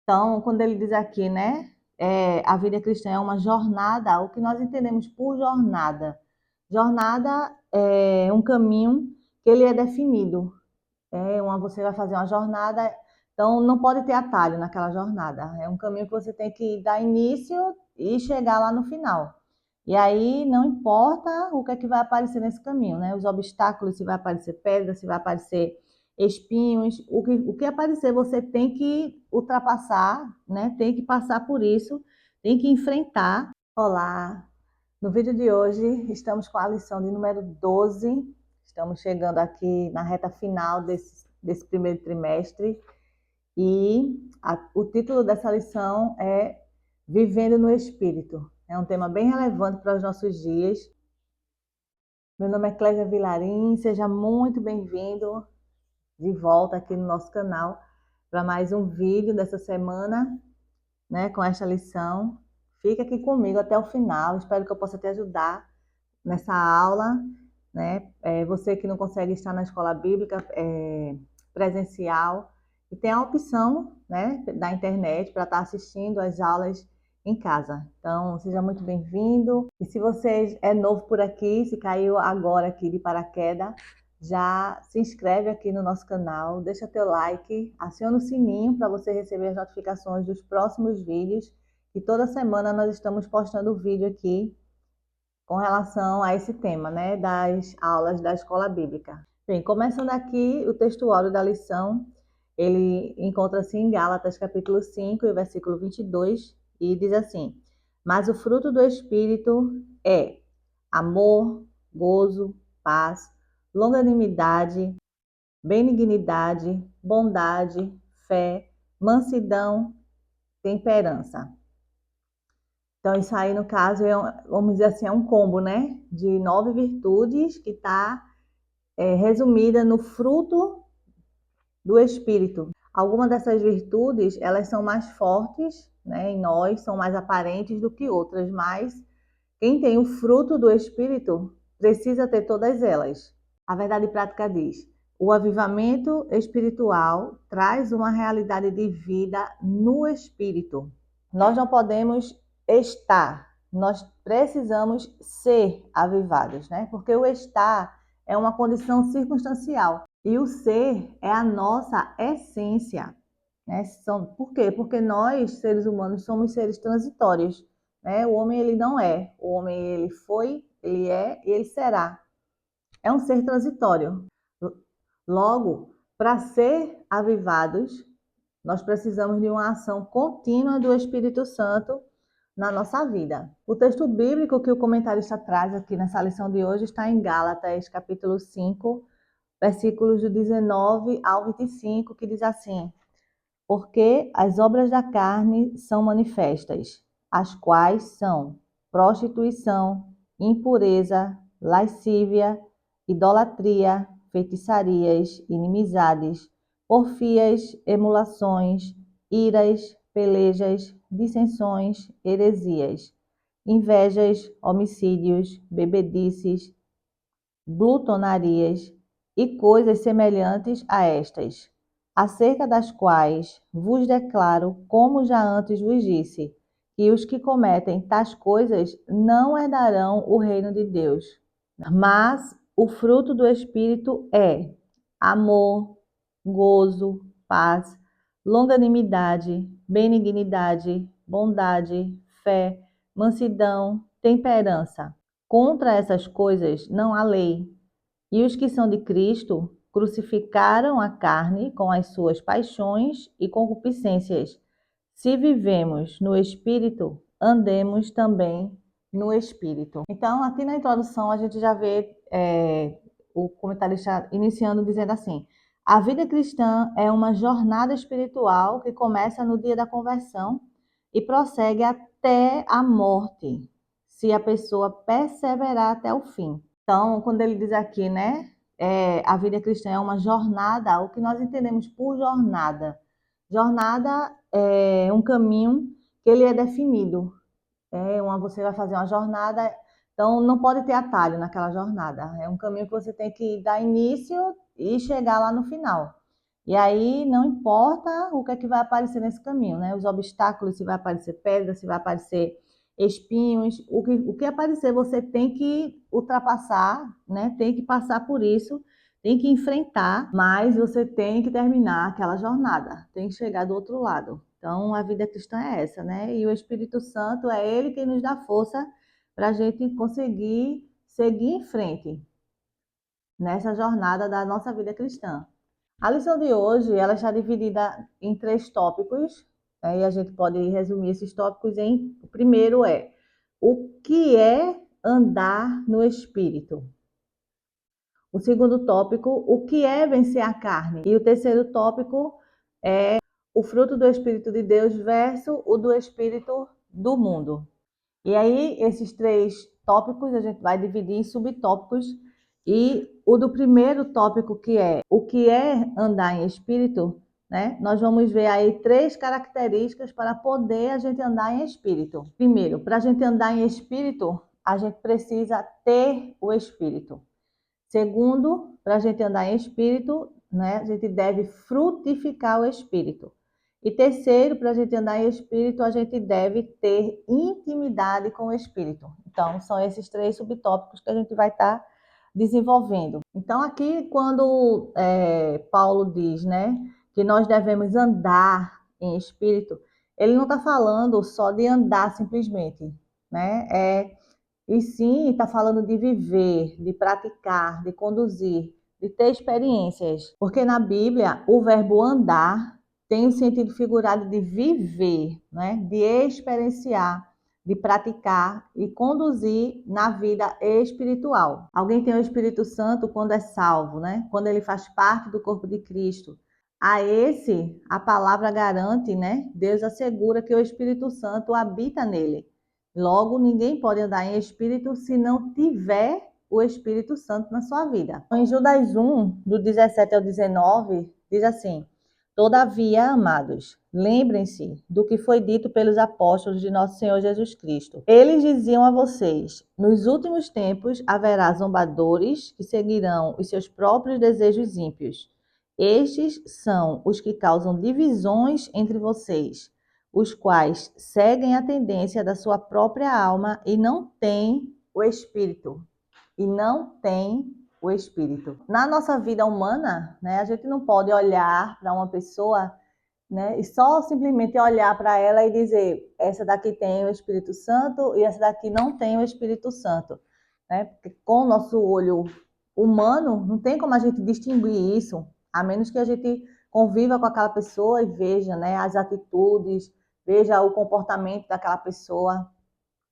Então, quando ele diz aqui, né, a vida cristã é uma jornada, o que nós entendemos por jornada? Jornada é um caminho que ele é definido. Você vai fazer uma jornada, então não pode ter atalho naquela jornada. É um caminho que você tem que dar início e chegar lá no final. E aí não importa o que é que vai aparecer nesse caminho, né? Os obstáculos, se vai aparecer pedra, se vai aparecer espinhos, o que aparecer você tem que ultrapassar, né? Tem que passar por isso, tem que enfrentar. Olá, no vídeo de hoje estamos com a lição de número 12. Estamos chegando aqui na reta final desse primeiro trimestre e o título dessa lição é Vivendo no Espírito. É um tema bem relevante para os nossos dias. Meu nome é Clésia Vilarim, seja muito bem-vindo de volta aqui no nosso canal para mais um vídeo dessa semana, né, com esta lição. Fica aqui comigo até o final, espero que eu possa te ajudar nessa aula, né? Você que não consegue estar na escola bíblica presencial e tem a opção, né, da internet para estar assistindo as aulas em casa. Então, seja muito bem-vindo. E se você é novo por aqui, se caiu agora aqui de paraquedas, já se inscreve aqui no nosso canal, deixa teu like, aciona o sininho para você receber as notificações dos próximos vídeos. E toda semana nós estamos postando vídeo aqui com relação a esse tema, né, das aulas da escola bíblica. Bem, começando aqui, o textuário da lição, ele encontra-se em Gálatas, capítulo 5, versículo 22, e diz assim: Mas o fruto do Espírito é amor, gozo, paz, longanimidade, benignidade, bondade, fé, mansidão, temperança. Então, isso aí, no caso, vamos dizer assim, é um combo, né? De 9 virtudes que está resumida no fruto do Espírito. Algumas dessas virtudes, elas são mais fortes, né, em nós, são mais aparentes do que outras, mas quem tem o fruto do Espírito precisa ter todas elas. A verdade prática diz: o avivamento espiritual traz uma realidade de vida no Espírito. Nós não podemos estar, nós precisamos ser avivados, né? Porque o estar é uma condição circunstancial e o ser é a nossa essência, né? Por quê? Porque nós, seres humanos, somos seres transitórios, né? O homem, ele não é. O homem, ele foi, ele é e ele será. É um ser transitório. Logo, para ser avivados, nós precisamos de uma ação contínua do Espírito Santo na nossa vida. O texto bíblico que o comentarista traz aqui nessa lição de hoje está em Gálatas, capítulo 5, versículos do 19 ao 25, que diz assim: Porque as obras da carne são manifestas, as quais são prostituição, impureza, lascívia, idolatria, feitiçarias, inimizades, porfias, emulações, iras, pelejas, dissensões, heresias, invejas, homicídios, bebedices, glutonarias e coisas semelhantes a estas, acerca das quais vos declaro, como já antes vos disse, que os que cometem tais coisas não herdarão o reino de Deus. Mas o fruto do Espírito é amor, gozo, paz, longanimidade, benignidade, bondade, fé, mansidão, temperança. Contra essas coisas não há lei. E os que são de Cristo crucificaram a carne com as suas paixões e concupiscências. Se vivemos no Espírito, andemos também no Espírito. Então, aqui na introdução, a gente já vê o comentarista iniciando dizendo assim: a vida cristã é uma jornada espiritual que começa no dia da conversão e prossegue até a morte, se a pessoa perseverar até o fim. Então, quando ele diz aqui, né, a vida cristã é uma jornada, o que nós entendemos por jornada? Jornada é um caminho que ele é definido. Você vai fazer uma jornada, então não pode ter atalho naquela jornada. É um caminho que você tem que dar início e chegar lá no final. E aí não importa o que é que vai aparecer nesse caminho, né? Os obstáculos, se vai aparecer pedra, se vai aparecer espinhos, o que aparecer você tem que ultrapassar, né? Tem que passar por isso, tem que enfrentar, mas você tem que terminar aquela jornada, tem que chegar do outro lado. Então a vida cristã é essa, né? E o Espírito Santo é ele quem nos dá força para a gente conseguir seguir em frente nessa jornada da nossa vida cristã. A lição de hoje ela está dividida em 3 tópicos, né, e a gente pode resumir esses tópicos em: o primeiro é o que é andar no Espírito. O segundo tópico, o que é vencer a carne. E o terceiro tópico é o fruto do Espírito de Deus versus o do Espírito do mundo. E aí, esses 3 tópicos a gente vai dividir em subtópicos. E o do primeiro tópico, que é o que é andar em espírito, né? Nós vamos ver aí 3 características para poder a gente andar em espírito. Primeiro, para a gente andar em espírito, a gente precisa ter o espírito. Segundo, para a gente andar em espírito, né, a gente deve frutificar o espírito. E terceiro, para a gente andar em espírito, a gente deve ter intimidade com o espírito. Então, são esses 3 subtópicos que a gente vai estar desenvolvendo. Então, aqui, quando Paulo diz, né, que nós devemos andar em espírito, ele não está falando só de andar simplesmente, né? E sim, está falando de viver, de praticar, de conduzir, de ter experiências. Porque na Bíblia, o verbo andar tem o sentido figurado de viver, né? De experienciar, de praticar e conduzir na vida espiritual. Alguém tem o Espírito Santo quando é salvo, né? Quando ele faz parte do corpo de Cristo. A esse, a palavra garante, né? Deus assegura que o Espírito Santo habita nele. Logo, ninguém pode andar em espírito se não tiver o Espírito Santo na sua vida. Em Judas 1, do 17 ao 19, diz assim: Todavia, amados, lembrem-se do que foi dito pelos apóstolos de nosso Senhor Jesus Cristo. Eles diziam a vocês: nos últimos tempos haverá zombadores que seguirão os seus próprios desejos ímpios. Estes são os que causam divisões entre vocês, os quais seguem a tendência da sua própria alma e não têm o Espírito. E não têm o Espírito. Na nossa vida humana, né, a gente não pode olhar para uma pessoa, né, e só simplesmente olhar para ela e dizer: essa daqui tem o Espírito Santo e essa daqui não tem o Espírito Santo. Né? Porque com o nosso olho humano, não tem como a gente distinguir isso, a menos que a gente conviva com aquela pessoa e veja, né, as atitudes, veja o comportamento daquela pessoa,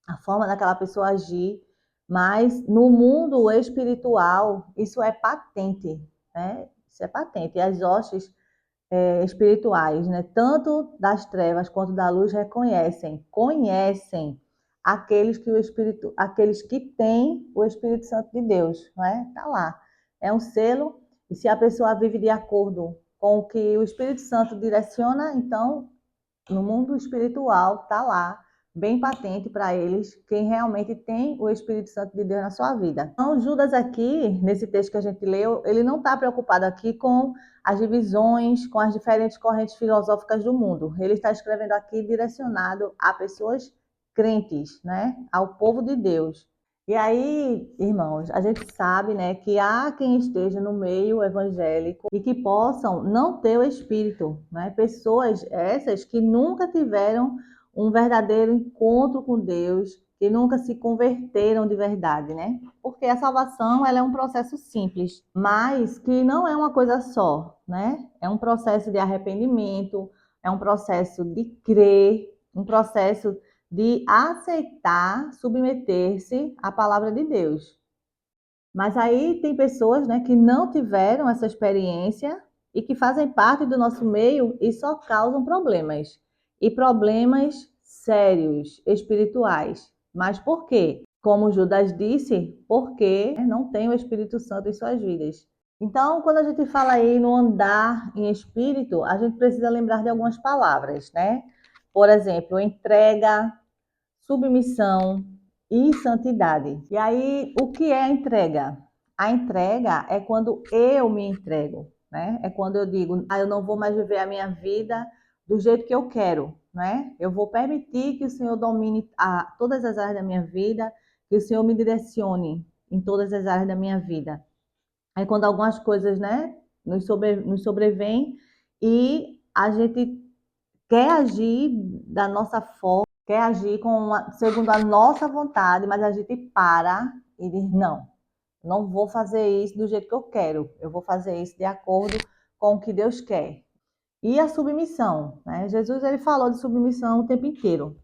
a forma daquela pessoa agir. Mas no mundo espiritual, isso é patente, né? Isso é patente. E as hostes espirituais, né? Tanto das trevas quanto da luz, conhecem aqueles que têm o Espírito Santo de Deus, não é? Tá lá. É um selo, e se a pessoa vive de acordo com o que o Espírito Santo direciona, então no mundo espiritual tá lá, bem patente para eles, quem realmente tem o Espírito Santo de Deus na sua vida. Então, Judas aqui, nesse texto que a gente leu, ele não está preocupado aqui com as divisões, com as diferentes correntes filosóficas do mundo. Ele está escrevendo aqui direcionado a pessoas crentes, né? Ao povo de Deus. E aí, irmãos, a gente sabe, né, que há quem esteja no meio evangélico e que possam não ter o Espírito, né? Pessoas essas que nunca tiveram um verdadeiro encontro com Deus, que nunca se converteram de verdade, né? Porque a salvação, ela é um processo simples, mas que não é uma coisa só, né? É um processo de arrependimento, é um processo de crer, um processo de aceitar, submeter-se à palavra de Deus. Mas aí tem pessoas, né, que não tiveram essa experiência e que fazem parte do nosso meio e só causam problemas. E problemas sérios, espirituais. Mas por quê? Como Judas disse, porque não tem o Espírito Santo em suas vidas. Então, quando a gente fala aí no andar em espírito, a gente precisa lembrar de algumas palavras, né? Por exemplo, entrega, submissão e santidade. E aí, o que é a entrega? A entrega é quando eu me entrego, né? É quando eu digo, eu não vou mais viver a minha vida do jeito que eu quero, né? Eu vou permitir que o Senhor domine todas as áreas da minha vida, que o Senhor me direcione em todas as áreas da minha vida. Aí quando algumas coisas, né, nos sobrevêm e a gente quer agir da nossa forma, quer agir segundo a nossa vontade, mas a gente para e diz, não vou fazer isso do jeito que eu quero, eu vou fazer isso de acordo com o que Deus quer. E a submissão, né? Jesus ele falou de submissão o tempo inteiro.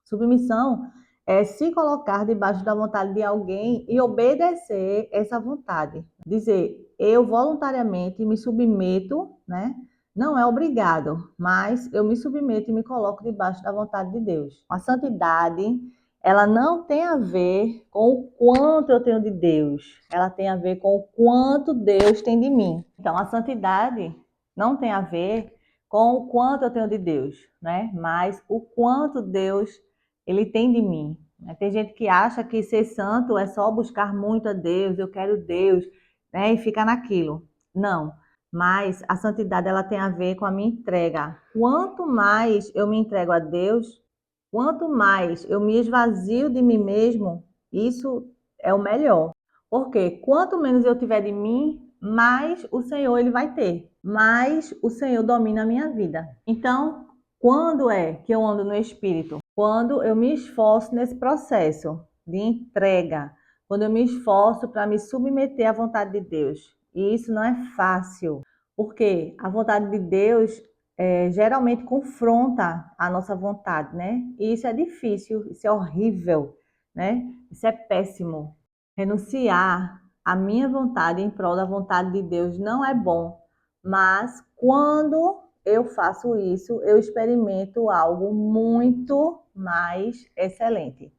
Submissão é se colocar debaixo da vontade de alguém e obedecer essa vontade. Dizer, eu voluntariamente me submeto, né? Não é obrigado, mas eu me submeto e me coloco debaixo da vontade de Deus. A santidade, ela não tem a ver com o quanto eu tenho de Deus, ela tem a ver com o quanto Deus tem de mim. Então, a santidade não tem a ver com o quanto eu tenho de Deus, né? Mas o quanto Deus ele tem de mim. Tem gente que acha que ser santo é só buscar muito a Deus, eu quero Deus, né? E fica naquilo. Não. Mas a santidade ela tem a ver com a minha entrega. Quanto mais eu me entrego a Deus, quanto mais eu me esvazio de mim mesmo, isso é o melhor. Porque quanto menos eu tiver de mim, mais o Senhor ele vai ter, mais o Senhor domina a minha vida. Então, quando é que eu ando no Espírito? Quando eu me esforço nesse processo de entrega, quando eu me esforço para me submeter à vontade de Deus. E isso não é fácil, porque a vontade de Deus geralmente confronta a nossa vontade, né? E isso é difícil, isso é horrível, né? Isso é péssimo. Renunciar à minha vontade em prol da vontade de Deus não é bom, mas quando eu faço isso, eu experimento algo muito mais excelente.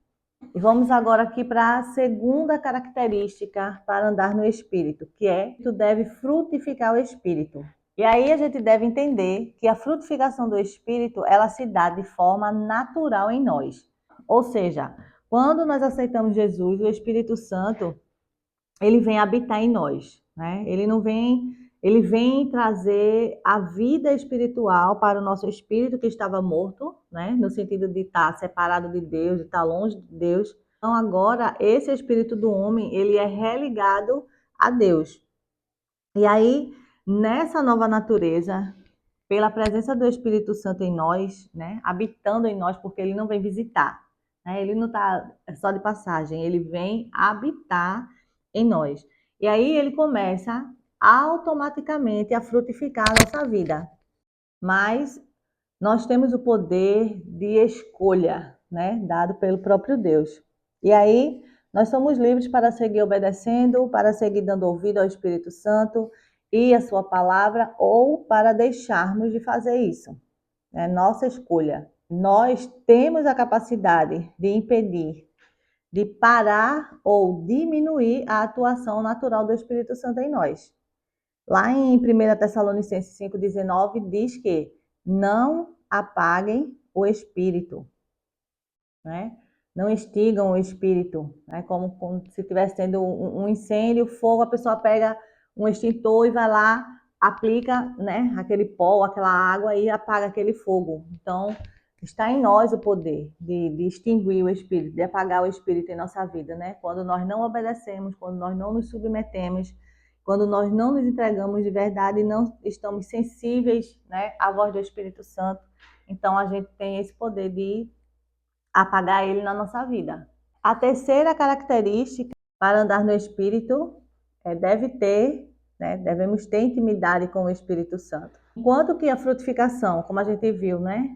E vamos agora aqui para a segunda característica para andar no Espírito, que é que tu deve frutificar o Espírito. E aí a gente deve entender que a frutificação do Espírito, ela se dá de forma natural em nós. Ou seja, quando nós aceitamos Jesus, o Espírito Santo, ele vem habitar em nós, né? Ele vem trazer a vida espiritual para o nosso espírito que estava morto, né? No sentido de estar separado de Deus, de estar longe de Deus. Então agora esse espírito do homem, ele é religado a Deus. E aí, nessa nova natureza, pela presença do Espírito Santo em nós, né? Habitando em nós, porque ele não vem visitar, né? Ele não está só de passagem, ele vem habitar em nós. E aí ele começa automaticamente a frutificar a nossa vida. Mas nós temos o poder de escolha, né? Dado pelo próprio Deus. E aí nós somos livres para seguir obedecendo, para seguir dando ouvido ao Espírito Santo e a sua palavra, ou para deixarmos de fazer isso. É nossa escolha. Nós temos a capacidade de impedir, de parar ou diminuir a atuação natural do Espírito Santo em nós. Lá em 1 Tessalonicenses 5,19 diz que não apaguem o Espírito, né? Não extingam o Espírito, né? Como se estivesse tendo um incêndio, fogo, a pessoa pega um extintor e vai lá, aplica, né, aquele pó, aquela água e apaga aquele fogo. Então, está em nós o poder de extinguir o Espírito, de apagar o Espírito em nossa vida, né? Quando nós não obedecemos, quando nós não nos submetemos, quando nós não nos entregamos de verdade e não estamos sensíveis, né, à voz do Espírito Santo, então a gente tem esse poder de apagar ele na nossa vida. A terceira característica para andar no Espírito devemos ter intimidade com o Espírito Santo. Enquanto que a frutificação, como a gente viu, né,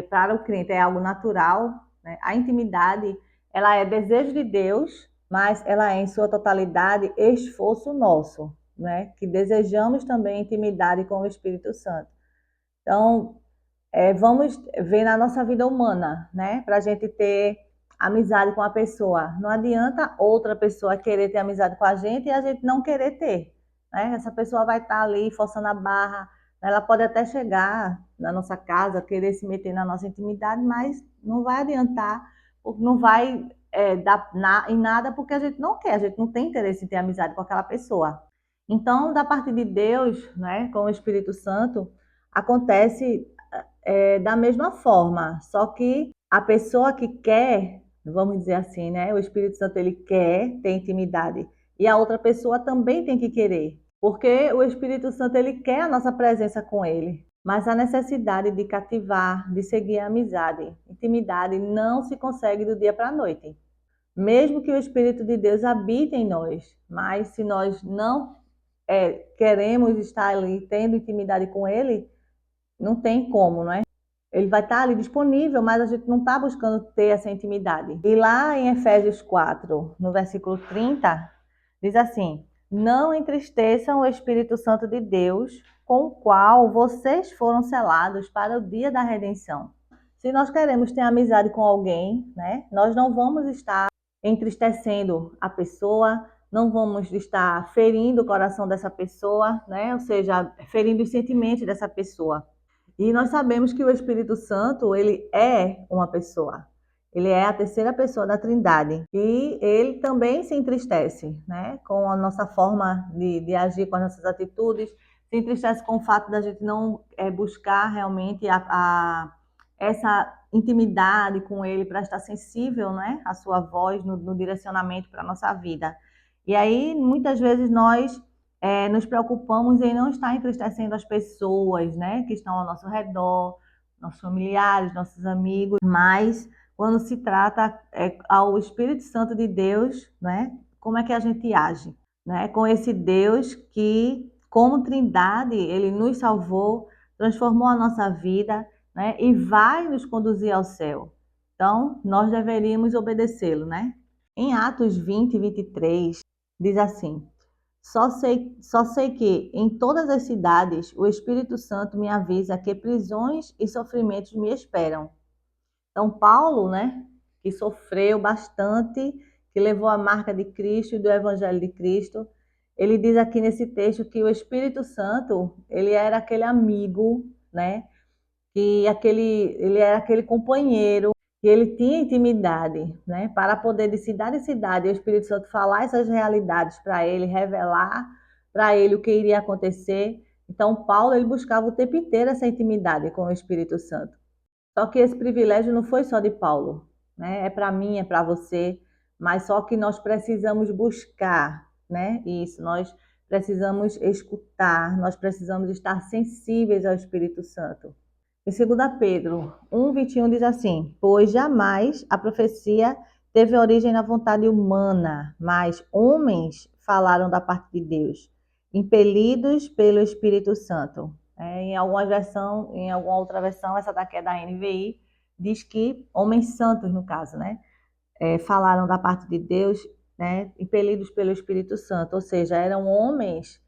para o crente é algo natural, né, a intimidade ela é desejo de Deus, mas ela é em sua totalidade esforço nosso, né, que desejamos também intimidade com o Espírito Santo. Então, vamos ver na nossa vida humana, né? Para a gente ter amizade com a pessoa. Não adianta outra pessoa querer ter amizade com a gente e a gente não querer ter, né? Essa pessoa vai estar ali forçando a barra, ela pode até chegar na nossa casa, querer se meter na nossa intimidade, mas não vai adiantar, não vai dar em nada porque a gente não quer, a gente não tem interesse em ter amizade com aquela pessoa. Então, da parte de Deus, né, com o Espírito Santo, acontece da mesma forma, só que a pessoa que quer, vamos dizer assim, né, o Espírito Santo ele quer ter intimidade e a outra pessoa também tem que querer, porque o Espírito Santo ele quer a nossa presença com ele, mas a necessidade de cativar, de seguir a amizade, intimidade não se consegue do dia para a noite. Mesmo que o Espírito de Deus habite em nós, mas se nós não queremos estar ali tendo intimidade com Ele, não tem como, não é? Ele vai estar ali disponível, mas a gente não está buscando ter essa intimidade. E lá em Efésios 4, no versículo 30, diz assim: Não entristeçam o Espírito Santo de Deus, com o qual vocês foram selados para o dia da redenção. Se nós queremos ter amizade com alguém, né, nós não vamos estar entristecendo a pessoa, não vamos estar ferindo o coração dessa pessoa, né, ou seja, ferindo os sentimentos dessa pessoa. E nós sabemos que o Espírito Santo, ele é uma pessoa. Ele é a terceira pessoa da Trindade. E ele também se entristece, né? Com a nossa forma de agir, com as nossas atitudes. Se entristece com o fato da gente não buscar realmente essa intimidade com ele para estar sensível, né? A sua voz no direcionamento para a nossa vida. E aí, muitas vezes, nós nos preocupamos em não estar entristecendo as pessoas, né, que estão ao nosso redor, nossos familiares, nossos amigos, mas quando se trata ao Espírito Santo de Deus, né, como é que a gente age, né, com esse Deus que, como Trindade, ele nos salvou, transformou a nossa vida, né, e vai nos conduzir ao céu. Então, nós deveríamos obedecê-lo, né? Em Atos 20, 23, diz assim: só sei que em todas as cidades o Espírito Santo me avisa que prisões e sofrimentos me esperam. Então, Paulo, né, que sofreu bastante, que levou a marca de Cristo e do Evangelho de Cristo, ele diz aqui nesse texto que o Espírito Santo, ele era aquele amigo, né, ele era aquele companheiro, que ele tinha intimidade, né? Para poder de cidade em cidade, o Espírito Santo falar essas realidades para ele, revelar para ele o que iria acontecer. Então, Paulo, ele buscava o tempo inteiro essa intimidade com o Espírito Santo. Só que esse privilégio não foi só de Paulo, né? É para mim, é para você, mas só que nós precisamos buscar, né? Isso, nós precisamos escutar, nós precisamos estar sensíveis ao Espírito Santo. Em 2 Pedro 1:21 diz assim: Pois jamais a profecia teve origem na vontade humana, mas homens falaram da parte de Deus, impelidos pelo Espírito Santo. Em alguma versão, em alguma outra versão, essa daqui é da NVI, diz que homens santos, no caso, né? Falaram da parte de Deus, né? Impelidos pelo Espírito Santo, ou seja, eram homens,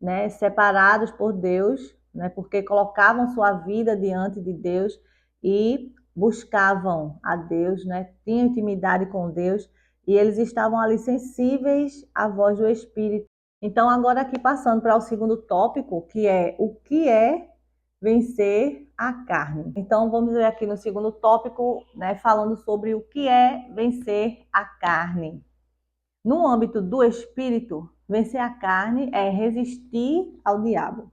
né, separados por Deus, né, porque colocavam sua vida diante de Deus e buscavam a Deus, né, tinham intimidade com Deus e eles estavam ali sensíveis à voz do Espírito. Então, agora aqui passando para o segundo tópico, que é o que é vencer a carne. Então, vamos ver aqui no segundo tópico, né, falando sobre o que é vencer a carne. No âmbito do espírito, vencer a carne é resistir ao diabo.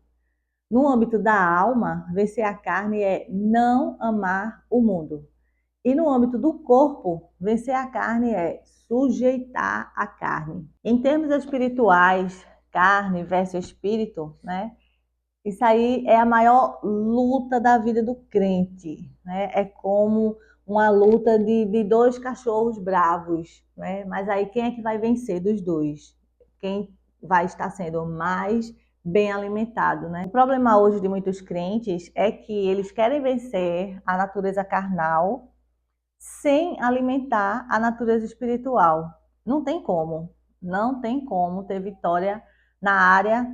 No âmbito da alma, vencer a carne é não amar o mundo. E no âmbito do corpo, vencer a carne é sujeitar a carne. Em termos espirituais, carne versus espírito, né? Isso aí é a maior luta da vida do crente, né? É como uma luta de dois cachorros bravos, né? Mas aí quem é que vai vencer dos dois? Quem vai estar sendo mais bem alimentado, né? O problema hoje de muitos crentes é que eles querem vencer a natureza carnal sem alimentar a natureza espiritual. Não tem como, não tem como ter vitória na área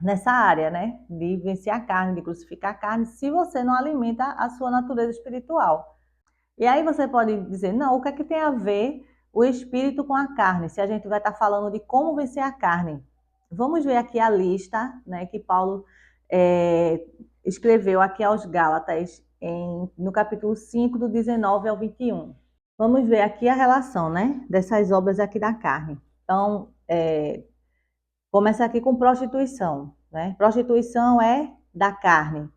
nessa área, né? De vencer a carne, de crucificar a carne, se você não alimenta a sua natureza espiritual. E aí você pode dizer, não, o que é que tem a ver o espírito com a carne? Se a gente vai estar falando de como vencer a carne. Vamos ver aqui a lista, né, que Paulo escreveu aqui aos Gálatas, no capítulo 5, do 19 ao 21. Vamos ver aqui a relação, né, dessas obras aqui da carne. Então, Começa aqui com prostituição, né? Prostituição é da carne.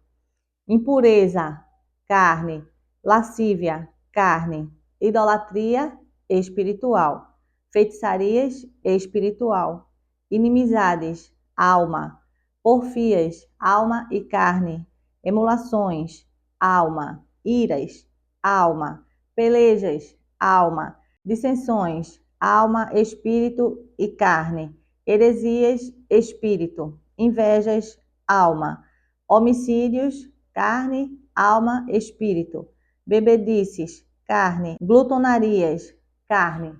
Impureza, carne. Lascívia, carne. Idolatria, espiritual. Feitiçarias, espiritual. Inimizades, alma. Porfias, alma e carne. Emulações, alma. Iras, alma. Pelejas, alma. Dissensões, alma, espírito e carne. Heresias, espírito. Invejas, alma. Homicídios, carne, alma, espírito. Bebedices, carne. Glutonarias, carne.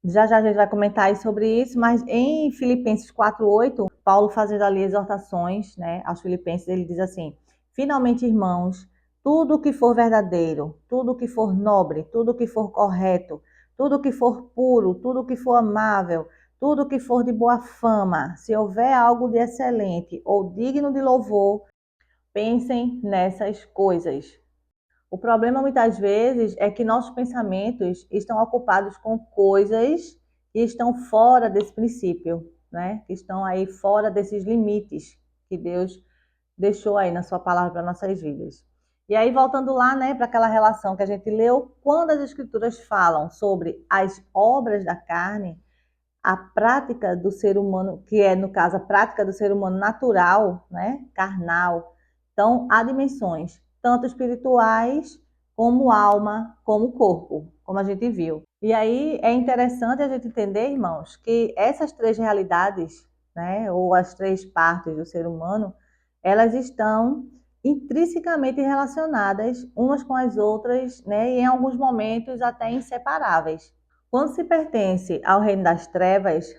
Já já a gente vai comentar aí sobre isso, mas em Filipenses 4:8, Paulo fazendo ali exortações, né, aos filipenses, ele diz assim: finalmente, irmãos, tudo o que for verdadeiro, tudo o que for nobre, tudo o que for correto, tudo o que for puro, tudo o que for amável, tudo o que for de boa fama, se houver algo de excelente ou digno de louvor, pensem nessas coisas. O problema muitas vezes é que nossos pensamentos estão ocupados com coisas que estão fora desse princípio, né? Que estão aí fora desses limites que Deus deixou aí na sua palavra para nossas vidas. E aí, voltando lá, né, para aquela relação que a gente leu, quando as escrituras falam sobre as obras da carne, a prática do ser humano, que é, no caso, a prática do ser humano natural, né, carnal. Então, há dimensões, tanto espirituais, como alma, como corpo, como a gente viu. E aí é interessante a gente entender, irmãos, que essas três realidades, né, ou as três partes do ser humano, elas estão intrinsecamente relacionadas umas com as outras, né, e em alguns momentos até inseparáveis. Quando se pertence ao reino das trevas,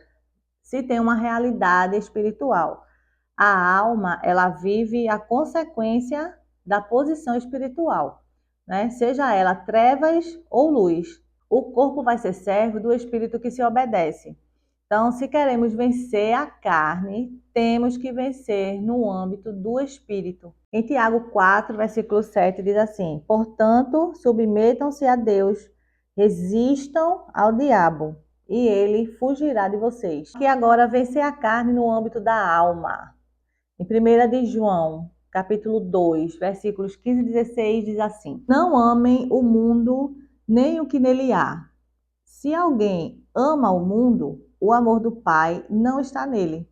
se tem uma realidade espiritual. A alma, ela vive a consequência da posição espiritual, né? Seja ela trevas ou luz. O corpo vai ser servo do espírito que se obedece. Então, se queremos vencer a carne, temos que vencer no âmbito do espírito. Em Tiago 4, versículo 7, diz assim: portanto, submetam-se a Deus, resistam ao diabo, e ele fugirá de vocês. Que agora vencer a carne no âmbito da alma. Em 1 de João, capítulo 2, versículos 15 e 16, diz assim: não amem o mundo, nem o que nele há. Se alguém ama o mundo, o amor do Pai não está nele.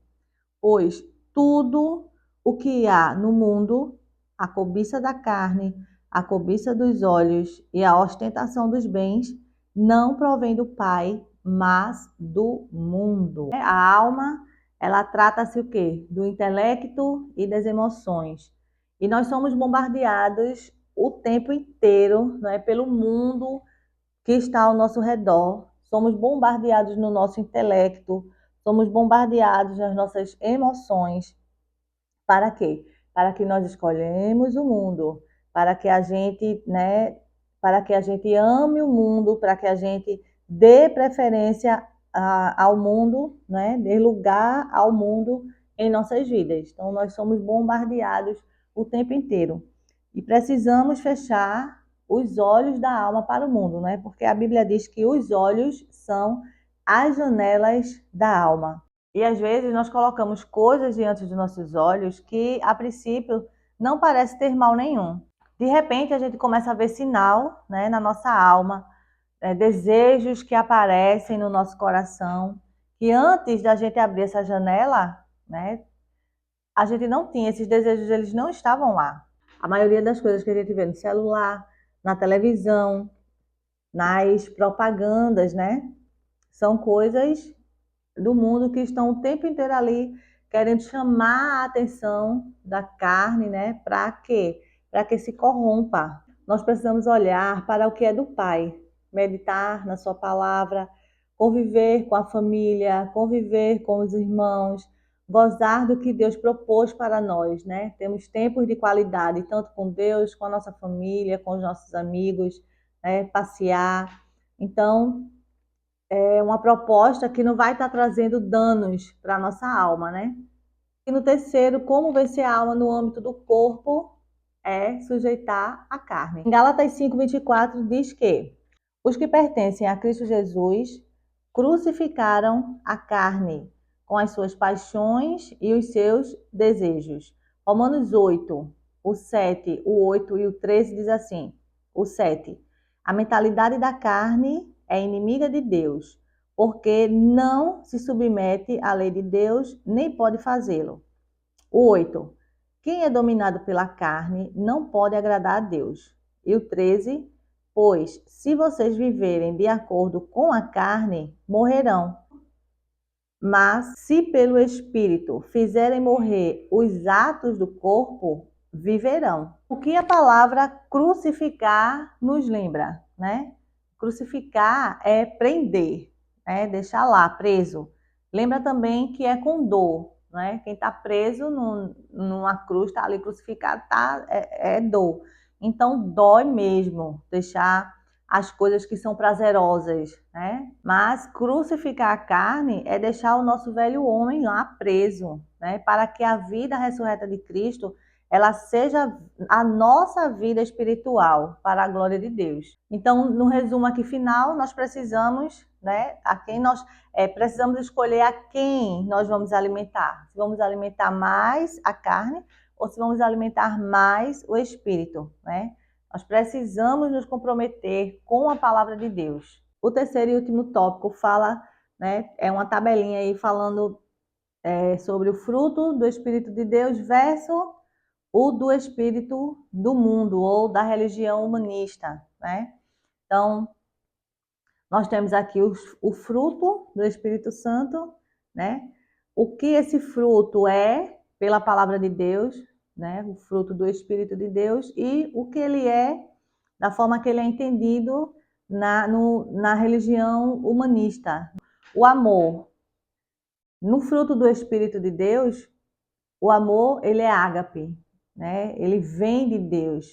Pois tudo o que há no mundo, a cobiça da carne, a cobiça dos olhos e a ostentação dos bens, não provém do Pai, mas do mundo. A alma, ela trata-se o quê? Do intelecto e das emoções. E nós somos bombardeados o tempo inteiro, não é, pelo mundo que está ao nosso redor. Somos bombardeados no nosso intelecto, somos bombardeados nas nossas emoções. Para quê? Para que nós escolhemos o mundo, para que a gente, né, para que a gente ame o mundo, para que a gente dê preferência ao mundo, né, dê lugar ao mundo em nossas vidas. Então, nós somos bombardeados o tempo inteiro. E precisamos fechar os olhos da alma para o mundo, né? Porque a Bíblia diz que os olhos são as janelas da alma. E às vezes nós colocamos coisas diante dos nossos olhos que, a princípio, não parece ter mal nenhum. De repente, a gente começa a ver sinal, né, na nossa alma, desejos que aparecem no nosso coração, que antes da gente abrir essa janela, né, a gente não tinha, esses desejos, eles não estavam lá. A maioria das coisas que a gente vê no celular, na televisão, nas propagandas, né, são coisas do mundo que estão o tempo inteiro ali querendo chamar a atenção da carne, né? Para quê? Para que se corrompa. Nós precisamos olhar para o que é do Pai, meditar na sua palavra, conviver com a família, conviver com os irmãos, gozar do que Deus propôs para nós, né? Temos tempos de qualidade, tanto com Deus, com a nossa família, com os nossos amigos, né? Passear. Então, é uma proposta que não vai estar trazendo danos para a nossa alma, né? E no terceiro, como vencer a alma no âmbito do corpo é sujeitar a carne. Em Gálatas 5:24 diz que os que pertencem a Cristo Jesus crucificaram a carne com as suas paixões e os seus desejos. Romanos 8, o 7, o 8 e o 13 diz assim, o 7, a mentalidade da carne é inimiga de Deus, porque não se submete à lei de Deus, nem pode fazê-lo. O 8, quem é dominado pela carne não pode agradar a Deus. E o 13, pois se vocês viverem de acordo com a carne, morrerão. Mas se pelo Espírito fizerem morrer os atos do corpo, viverão. O que a palavra crucificar nos lembra, né? Crucificar é prender, né? Deixar lá, preso. Lembra também que é com dor, né? Quem está preso numa cruz, está ali crucificado, é dor. Então, dói mesmo deixar as coisas que são prazerosas, né? Mas crucificar a carne é deixar o nosso velho homem lá preso, né? Para que a vida ressurreta de Cristo ela seja a nossa vida espiritual para a glória de Deus. Então, no resumo aqui final, nós precisamos, né? Precisamos escolher a quem nós vamos alimentar. Se vamos alimentar mais a carne ou se vamos alimentar mais o espírito, né? Nós precisamos nos comprometer com a palavra de Deus. O terceiro e último tópico fala, né, é uma tabelinha aí falando sobre o fruto do Espírito de Deus versus o do Espírito do mundo ou da religião humanista, né? Então, nós temos aqui o fruto do Espírito Santo, né? O que esse fruto é pela palavra de Deus, né? O fruto do Espírito de Deus e o que ele é da forma que ele é entendido na religião humanista. O amor. No fruto do Espírito de Deus, o amor, ele é ágape, né? Ele vem de Deus,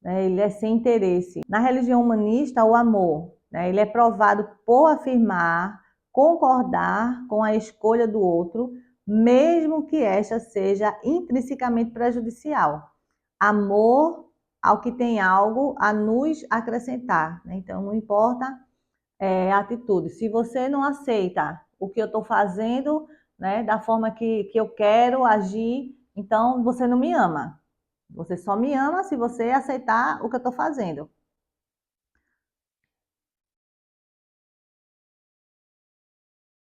né? Ele é sem interesse. Na religião humanista, o amor, né? Ele é provado por afirmar, concordar com a escolha do outro, mesmo que esta seja intrinsecamente prejudicial. Amor ao que tem algo a nos acrescentar, né? Então, não importa a atitude. Se você não aceita o que eu estou fazendo, né, da forma que eu quero agir, então você não me ama. Você só me ama se você aceitar o que eu estou fazendo.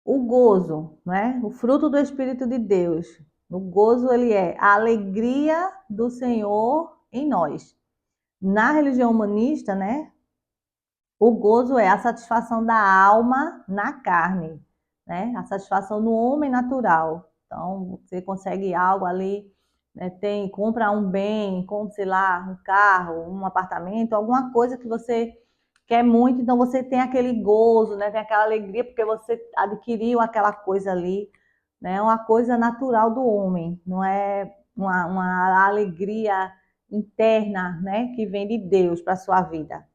O gozo, né? O fruto do Espírito de Deus. O gozo, ele é a alegria do Senhor em nós. Na religião humanista, né? O gozo é a satisfação da alma na carne, né? A satisfação no homem natural. Então, você consegue algo ali, né? Compra um bem, compra, sei lá, um carro, um apartamento, alguma coisa que você quer muito, então você tem aquele gozo, né? Tem aquela alegria porque você adquiriu aquela coisa ali, né? É uma coisa natural do homem, não é uma alegria interna, né? Que vem de Deus para a sua vida.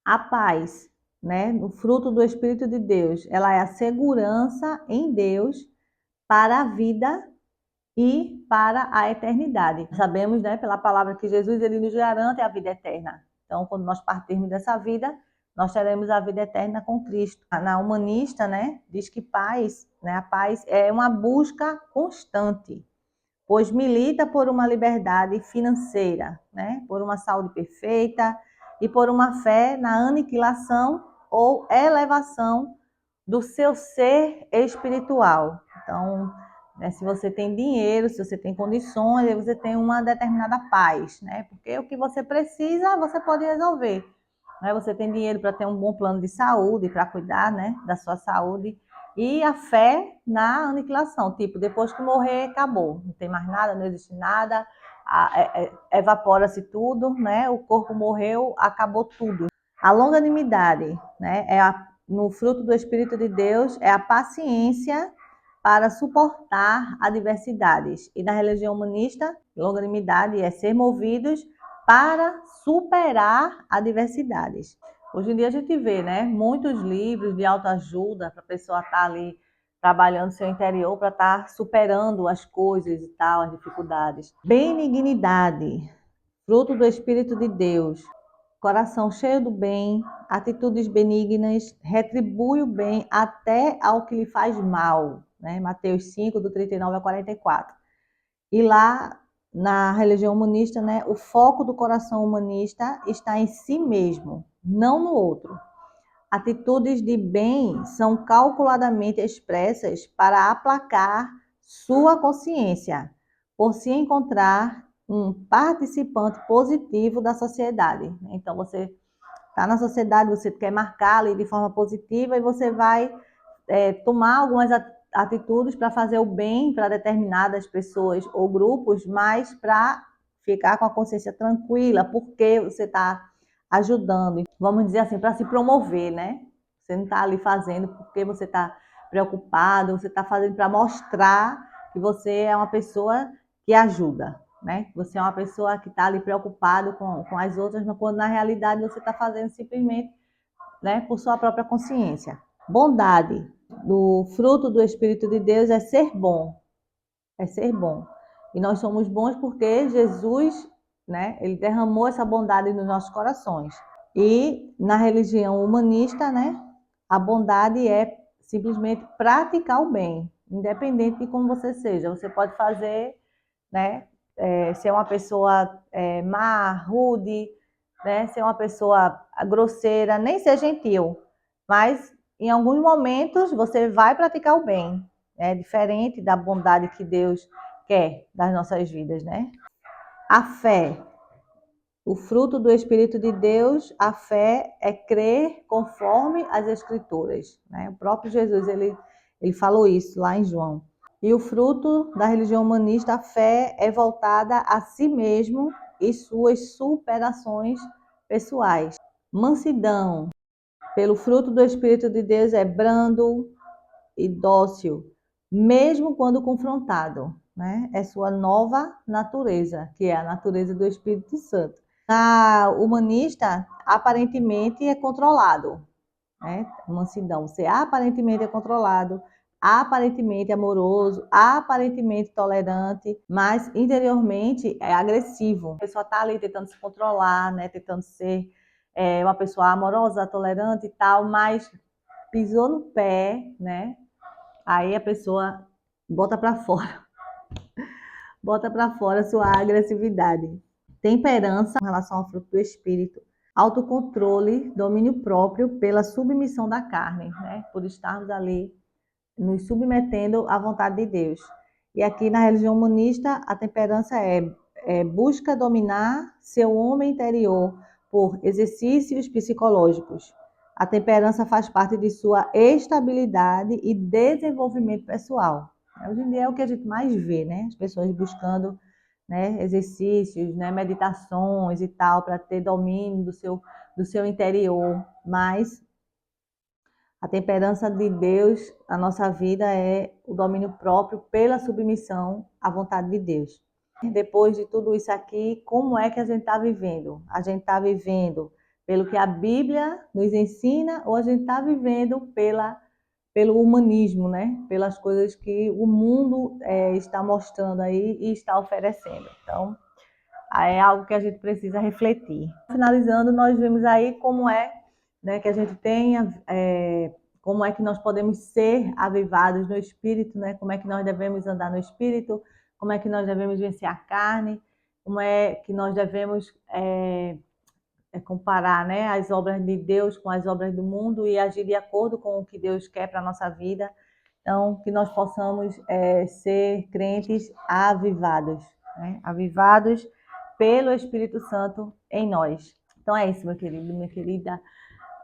A paz, né, o fruto do Espírito de Deus, ela é a segurança em Deus para a vida e para a eternidade. Sabemos, né, pela palavra que Jesus ele nos garante a vida eterna. Então, quando nós partirmos dessa vida, nós teremos a vida eterna com Cristo. Na humanista, né, diz que paz, né, a paz é uma busca constante, pois milita por uma liberdade financeira, né, por uma saúde perfeita e por uma fé na aniquilação ou elevação do seu ser espiritual. Então, né, se você tem dinheiro, se você tem condições, você tem uma determinada paz, né? Porque o que você precisa, você pode resolver. Né? Você tem dinheiro para ter um bom plano de saúde, para cuidar, né, da sua saúde. E a fé na aniquilação, tipo, depois que morrer, acabou. Não tem mais nada, não existe nada, evapora-se tudo, né? O corpo morreu, acabou tudo. A longanimidade, né? No fruto do Espírito de Deus, é a paciência para suportar adversidades. E na religião humanista, longanimidade é ser movidos para superar adversidades. Hoje em dia a gente vê, né, muitos livros de autoajuda para a pessoa estar ali trabalhando seu interior para estar superando as coisas e tal, as dificuldades. Benignidade, fruto do Espírito de Deus, coração cheio do bem, atitudes benignas, retribui o bem até ao que lhe faz mal. né? Mateus 5, do 39 a 44. E lá, na religião humanista, né, o foco do coração humanista está em si mesmo, não no outro. Atitudes de bem são calculadamente expressas para aplacar sua consciência, por se encontrar um participante positivo da sociedade. Então, você está na sociedade, você quer marcar ali de forma positiva e você vai tomar algumas atitudes para fazer o bem para determinadas pessoas ou grupos, mas para ficar com a consciência tranquila, porque você está ajudando, vamos dizer assim, para se promover, né? Você não está ali fazendo porque você está preocupado, você está fazendo para mostrar que você é uma pessoa que ajuda, né? Você é uma pessoa que está ali preocupado com as outras, mas quando na realidade você está fazendo simplesmente, né, por sua própria consciência. Bondade, do fruto do Espírito de Deus é ser bom, é ser bom. E nós somos bons porque Jesus, né, ele derramou essa bondade nos nossos corações. E na religião humanista, né, a bondade é simplesmente praticar o bem, independente de como você seja. Você pode fazer, né, ser uma pessoa má, rude, né, ser uma pessoa grosseira, nem ser gentil, mas em alguns momentos você vai praticar o bem, é diferente da bondade que Deus quer das nossas vidas, né? A fé, o fruto do Espírito de Deus, a fé é crer conforme as Escrituras, né? O próprio Jesus, ele falou isso lá em João. E o fruto da religião humanista, a fé é voltada a si mesmo e suas superações pessoais. Mansidão, pelo fruto do Espírito de Deus, é brando e dócil, mesmo quando confrontado, né? É sua nova natureza, que é a natureza do Espírito Santo. Na humanista, aparentemente é controlado, né? Mansidão, você aparentemente é controlado, aparentemente amoroso, aparentemente tolerante, mas interiormente é agressivo. A pessoa está ali tentando se controlar, né? Tentando ser uma pessoa amorosa, tolerante e tal, mas pisou no pé, né? Aí a pessoa bota para fora, bota para fora sua agressividade. Temperança em relação ao fruto do espírito, autocontrole, domínio próprio pela submissão da carne, né? Por estarmos ali nos submetendo à vontade de Deus. E aqui na religião humanista, a temperança busca dominar seu homem interior por exercícios psicológicos. A temperança faz parte de sua estabilidade e desenvolvimento pessoal. Hoje em dia é o que a gente mais vê, né? As pessoas buscando, né, exercícios, né, meditações e tal, para ter domínio do seu interior. Mas a temperança de Deus na nossa vida é o domínio próprio pela submissão à vontade de Deus. Depois de tudo isso aqui, como é que a gente está vivendo? A gente está vivendo pelo que a Bíblia nos ensina ou a gente está vivendo pelo humanismo, né? Pelas coisas que o mundo está mostrando aí e está oferecendo. Então, é algo que a gente precisa refletir. Finalizando, nós vimos aí como é, né, que a gente tenha, como é que nós podemos ser avivados no Espírito, né? Como é que nós devemos andar no Espírito, como é que nós devemos vencer a carne, como é que nós devemos comparar, né, as obras de Deus com as obras do mundo e agir de acordo com o que Deus quer para a nossa vida. Então, que nós possamos ser crentes avivados, né? Avivados pelo Espírito Santo em nós. Então é isso, meu querido, minha querida.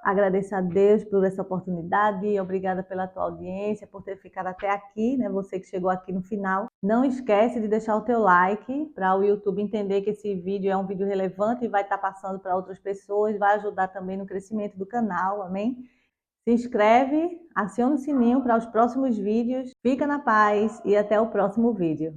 Agradeço a Deus por essa oportunidade, obrigada pela tua audiência, por ter ficado até aqui, né? Você que chegou aqui no final. Não esquece de deixar o teu like para o YouTube entender que esse vídeo é um vídeo relevante e vai estar passando para outras pessoas, vai ajudar também no crescimento do canal, amém? Se inscreve, aciona o sininho para os próximos vídeos. Fica na paz e até o próximo vídeo.